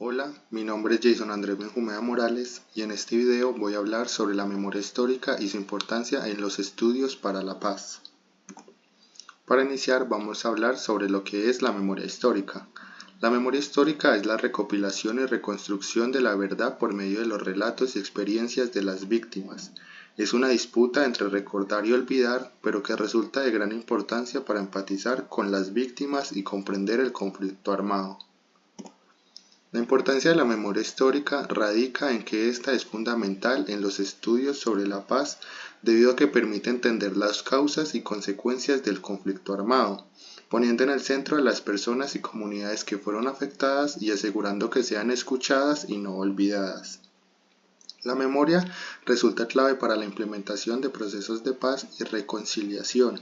Hola, mi nombre es Jason Andrés Benjumea Morales y en este video voy a hablar sobre la memoria histórica y su importancia en los estudios para la paz. Para iniciar vamos a hablar sobre lo que es la memoria histórica. La memoria histórica es la recopilación y reconstrucción de la verdad por medio de los relatos y experiencias de las víctimas. Es una disputa entre recordar y olvidar, pero que resulta de gran importancia para empatizar con las víctimas y comprender el conflicto armado. La importancia de la memoria histórica radica en que ésta es fundamental en los estudios sobre la paz debido a que permite entender las causas y consecuencias del conflicto armado, poniendo en el centro a las personas y comunidades que fueron afectadas y asegurando que sean escuchadas y no olvidadas. La memoria resulta clave para la implementación de procesos de paz y reconciliación,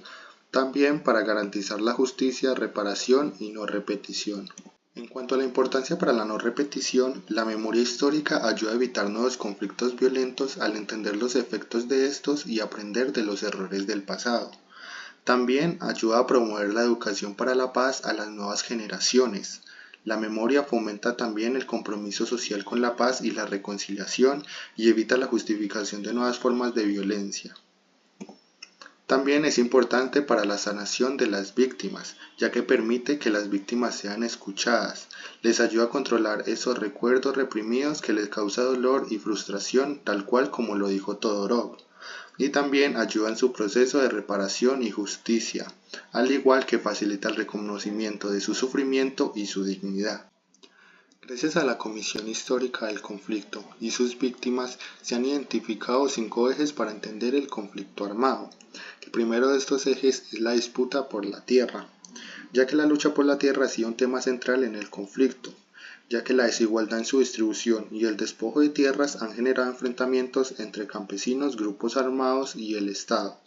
también para garantizar la justicia, reparación y no repetición. En cuanto a la importancia para la no repetición, la memoria histórica ayuda a evitar nuevos conflictos violentos al entender los efectos de estos y aprender de los errores del pasado. También ayuda a promover la educación para la paz a las nuevas generaciones. La memoria fomenta también el compromiso social con la paz y la reconciliación y evita la justificación de nuevas formas de violencia. También es importante para la sanación de las víctimas, ya que permite que las víctimas sean escuchadas, les ayuda a controlar esos recuerdos reprimidos que les causa dolor y frustración, tal cual como lo dijo Todorov, y también ayuda en su proceso de reparación y justicia, al igual que facilita el reconocimiento de su sufrimiento y su dignidad. Gracias a la Comisión Histórica del Conflicto y sus víctimas se han identificado 5 ejes para entender el conflicto armado. El primero de estos ejes es la disputa por la tierra, ya que la lucha por la tierra ha sido un tema central en el conflicto, ya que la desigualdad en su distribución y el despojo de tierras han generado enfrentamientos entre campesinos, grupos armados y el Estado.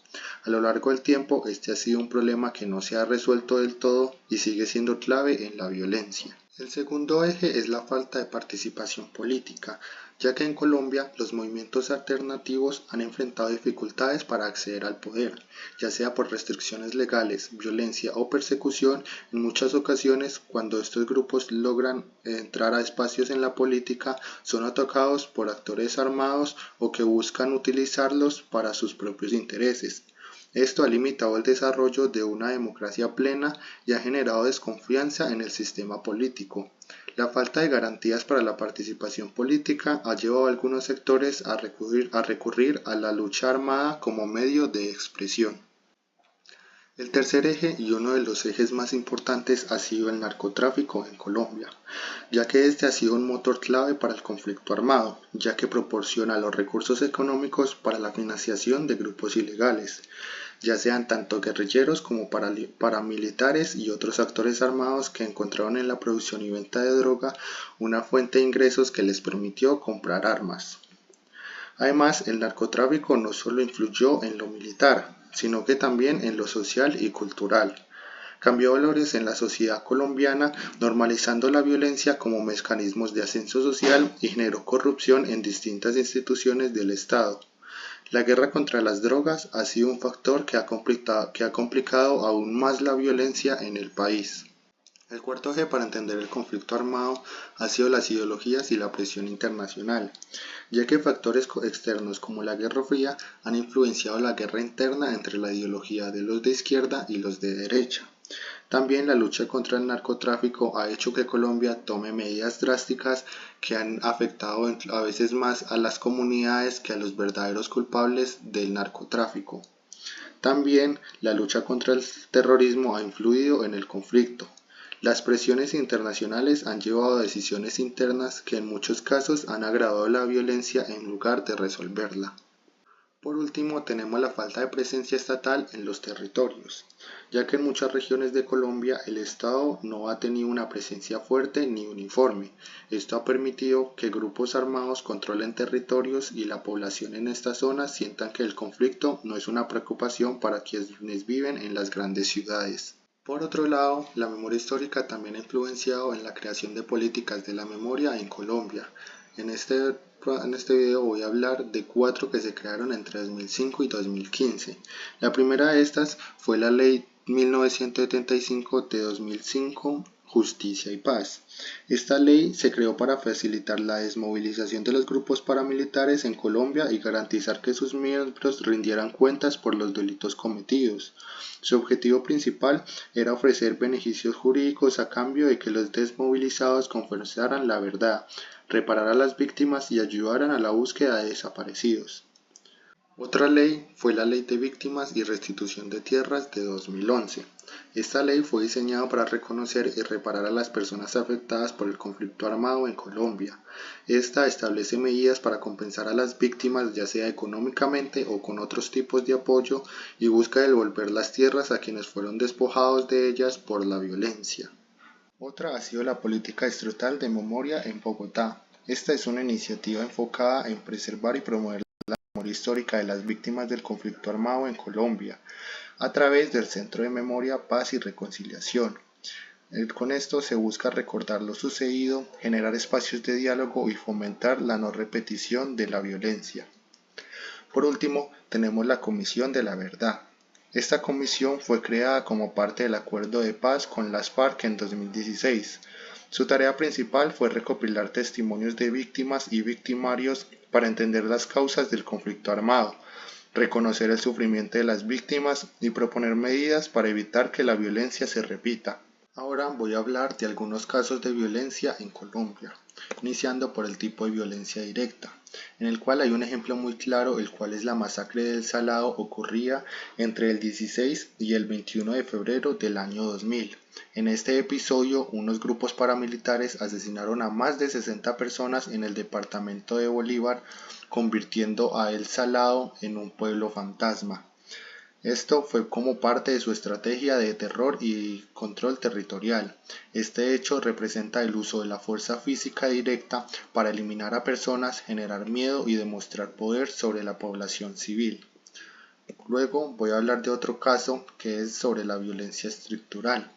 A lo largo del tiempo, este ha sido un problema que no se ha resuelto del todo y sigue siendo clave en la violencia. El segundo eje es la falta de participación política, ya que en Colombia los movimientos alternativos han enfrentado dificultades para acceder al poder, ya sea por restricciones legales, violencia o persecución. En muchas ocasiones, cuando estos grupos logran entrar a espacios en la política, son atacados por actores armados o que buscan utilizarlos para sus propios intereses. Esto ha limitado el desarrollo de una democracia plena y ha generado desconfianza en el sistema político. La falta de garantías para la participación política ha llevado a algunos sectores a recurrir a la lucha armada como medio de expresión. El tercer eje y uno de los ejes más importantes ha sido el narcotráfico en Colombia, ya que este ha sido un motor clave para el conflicto armado, ya que proporciona los recursos económicos para la financiación de grupos ilegales, ya sean tanto guerrilleros como paramilitares y otros actores armados que encontraron en la producción y venta de droga una fuente de ingresos que les permitió comprar armas. Además, el narcotráfico no solo influyó en lo militar, sino que también en lo social y cultural. Cambió valores en la sociedad colombiana, normalizando la violencia como mecanismos de ascenso social y generó corrupción en distintas instituciones del Estado. La guerra contra las drogas ha sido un factor que ha complicado aún más la violencia en el país. El cuarto eje para entender el conflicto armado ha sido las ideologías y la presión internacional, ya que factores externos como la Guerra Fría han influenciado la guerra interna entre la ideología de los de izquierda y los de derecha. También la lucha contra el narcotráfico ha hecho que Colombia tome medidas drásticas que han afectado a veces más a las comunidades que a los verdaderos culpables del narcotráfico. También la lucha contra el terrorismo ha influido en el conflicto. Las presiones internacionales han llevado a decisiones internas que en muchos casos han agravado la violencia en lugar de resolverla. Por último, tenemos la falta de presencia estatal en los territorios, ya que en muchas regiones de Colombia el Estado no ha tenido una presencia fuerte ni uniforme. Esto ha permitido que grupos armados controlen territorios y la población en estas zonas sientan que el conflicto no es una preocupación para quienes viven en las grandes ciudades. Por otro lado, la memoria histórica también ha influenciado en la creación de políticas de la memoria en Colombia. En este video voy a hablar de 4 que se crearon entre 2005 y 2015. La primera de estas fue la Ley 1975 de 2005 justicia y paz. Esta ley se creó para facilitar la desmovilización de los grupos paramilitares en Colombia y garantizar que sus miembros rindieran cuentas por los delitos cometidos. Su objetivo principal era ofrecer beneficios jurídicos a cambio de que los desmovilizados confesaran la verdad, repararan a las víctimas y ayudaran a la búsqueda de desaparecidos. Otra ley fue la Ley de Víctimas y Restitución de Tierras de 2011. Esta ley fue diseñada para reconocer y reparar a las personas afectadas por el conflicto armado en Colombia. Esta establece medidas para compensar a las víctimas, ya sea económicamente o con otros tipos de apoyo, y busca devolver las tierras a quienes fueron despojados de ellas por la violencia. Otra ha sido la política estatal de memoria en Bogotá. Esta es una iniciativa enfocada en preservar y promover la memoria histórica de las víctimas del conflicto armado en Colombia, a través del Centro de Memoria, Paz y Reconciliación. Con esto se busca recordar lo sucedido, generar espacios de diálogo y fomentar la no repetición de la violencia. Por último, tenemos la Comisión de la Verdad. Esta comisión fue creada como parte del acuerdo de paz con las FARC en 2016. Su tarea principal fue recopilar testimonios de víctimas y victimarios para entender las causas del conflicto armado, reconocer el sufrimiento de las víctimas y proponer medidas para evitar que la violencia se repita. Ahora voy a hablar de algunos casos de violencia en Colombia, iniciando por el tipo de violencia directa, en el cual hay un ejemplo muy claro, el cual es la masacre del Salado, ocurría entre el 16 y el 21 de febrero del año 2000. En este episodio, unos grupos paramilitares asesinaron a más de 60 personas en el departamento de Bolívar, convirtiendo a El Salado en un pueblo fantasma. Esto fue como parte de su estrategia de terror y control territorial. Este hecho representa el uso de la fuerza física directa para eliminar a personas, generar miedo y demostrar poder sobre la población civil. Luego voy a hablar de otro caso que es sobre la violencia estructural.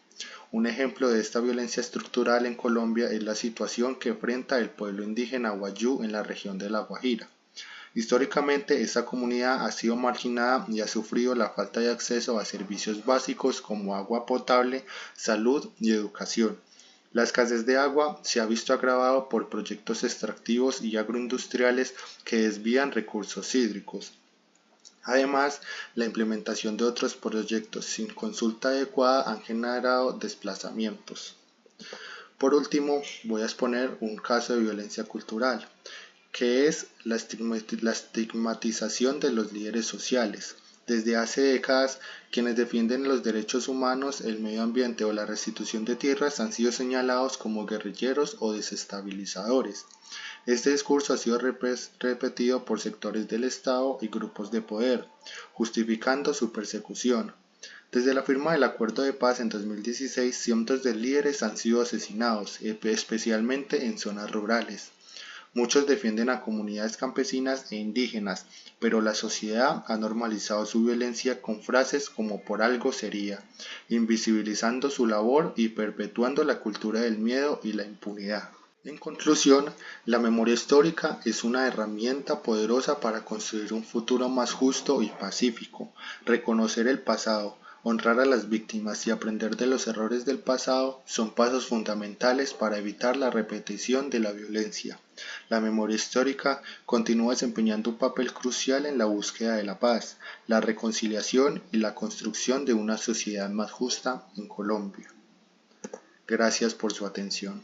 Un ejemplo de esta violencia estructural en Colombia es la situación que enfrenta el pueblo indígena Wayuu en la región de La Guajira. Históricamente, esta comunidad ha sido marginada y ha sufrido la falta de acceso a servicios básicos como agua potable, salud y educación. La escasez de agua se ha visto agravado por proyectos extractivos y agroindustriales que desvían recursos hídricos. Además, la implementación de otros proyectos sin consulta adecuada han generado desplazamientos. Por último, voy a exponer un caso de violencia cultural, que es la estigmatización de los líderes sociales. Desde hace décadas, quienes defienden los derechos humanos, el medio ambiente o la restitución de tierras han sido señalados como guerrilleros o desestabilizadores. Este discurso ha sido repetido por sectores del Estado y grupos de poder, justificando su persecución. Desde la firma del Acuerdo de Paz en 2016, cientos de líderes han sido asesinados, especialmente en zonas rurales. Muchos defienden a comunidades campesinas e indígenas, pero la sociedad ha normalizado su violencia con frases como "por algo sería", invisibilizando su labor y perpetuando la cultura del miedo y la impunidad. En conclusión, la memoria histórica es una herramienta poderosa para construir un futuro más justo y pacífico. Reconocer el pasado, honrar a las víctimas y aprender de los errores del pasado son pasos fundamentales para evitar la repetición de la violencia. La memoria histórica continúa desempeñando un papel crucial en la búsqueda de la paz, la reconciliación y la construcción de una sociedad más justa en Colombia. Gracias por su atención.